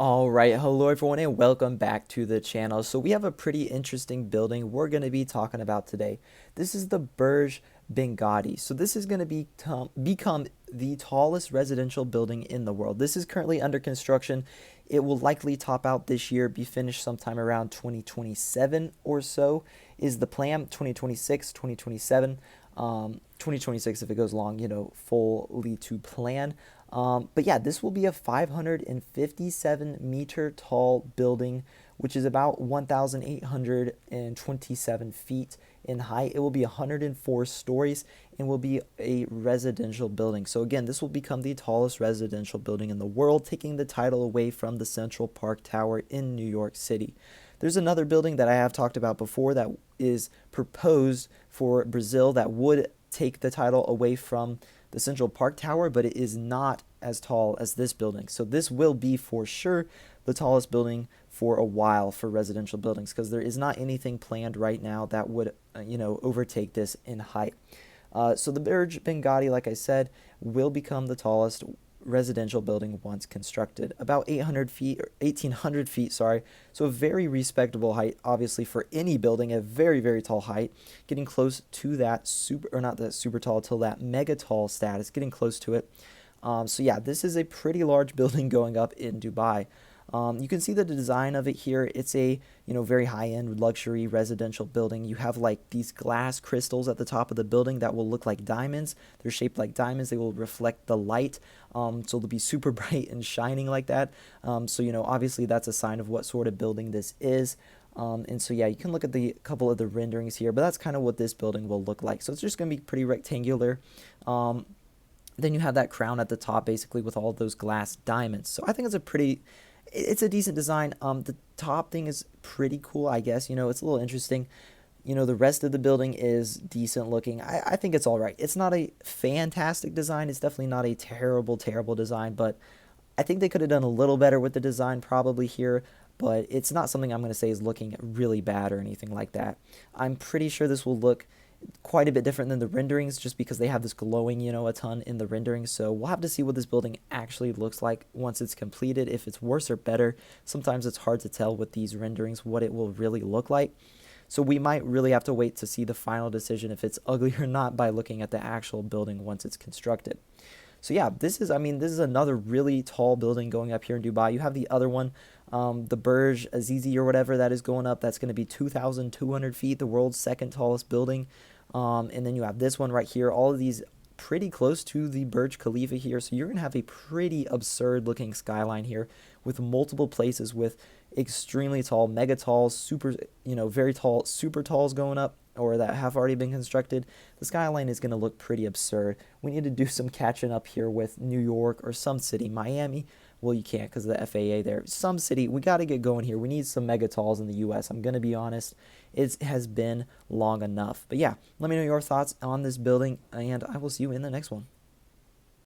All right, hello everyone and welcome back to the channel. So we have a pretty interesting building we're going to be talking about today. This is the Berj Binghatti. So this is going to become the tallest residential building in the world. This is currently under construction. It will likely top out this year, be finished sometime around 2027 or so is the plan. 2026, 2027, 2026 if it goes long, fully to plan. But yeah, this will be a 557-meter tall building, which is about 1,827 feet in height. It will be 104 stories and will be a residential building. So again, this will become the tallest residential building in the world, taking the title away from the Central Park Tower in New York City. There's another building that I have talked about before that is proposed for Brazil that would take the title away from the Central Park Tower, but it is not as tall as this building. So this will be for sure the tallest building for a while for residential buildings, because there is not anything planned right now that would overtake this in height. So the Berj Binghatti, like I said, will become the tallest residential building once constructed, about 800 feet or 1800 feet, sorry. So a very respectable height, obviously, for any building, a very, very tall height, getting close to that super, or not that super tall, till that mega tall status, getting close to it. So yeah, this is a pretty large building going up in Dubai. You can see the design of it here. It's a very high-end luxury residential building. You have like these glass crystals at the top of the building that will look like diamonds. They're shaped like diamonds. They will reflect the light, so they'll be super bright and shining like that. So obviously that's a sign of what sort of building this is. And so yeah, you can look at the couple of the renderings here, but that's kind of what this building will look like. So it's just going to be pretty rectangular. Then you have that crown at the top, basically with all of those glass diamonds. So I think it's a decent design. The top thing is pretty cool, I guess. It's a little interesting. The rest of the building is decent looking. I think it's all right. It's not a fantastic design. It's definitely not a terrible, terrible design, but I think they could have done a little better with the design probably here, but it's not something I'm going to say is looking really bad or anything like that. I'm pretty sure this will look quite a bit different than the renderings, just because they have this glowing, a ton in the renderings. So we'll have to see what this building actually looks like once it's completed, if it's worse or better. Sometimes it's hard to tell with these renderings what it will really look like. So we might really have to wait to see the final decision if it's ugly or not by looking at the actual building once it's constructed. So yeah, this is another really tall building going up here in Dubai. You have the other one, the Burj Azizi or whatever that is going up. That's going to be 2,200 feet, the world's second tallest building. And then you have this one right here. All of these pretty close to the Burj Khalifa here. So you're going to have a pretty absurd looking skyline here with multiple places with extremely tall, mega talls, super, very tall, super talls going up, or that have already been constructed. The skyline is going to look pretty absurd. We need to do some catching up here with New York or some city. Miami, well, you can't because of the FAA there. Some city, we got to get going here. We need some mega talls in the US. I'm going to be honest. It has been long enough. But yeah, let me know your thoughts on this building, and I will see you in the next one.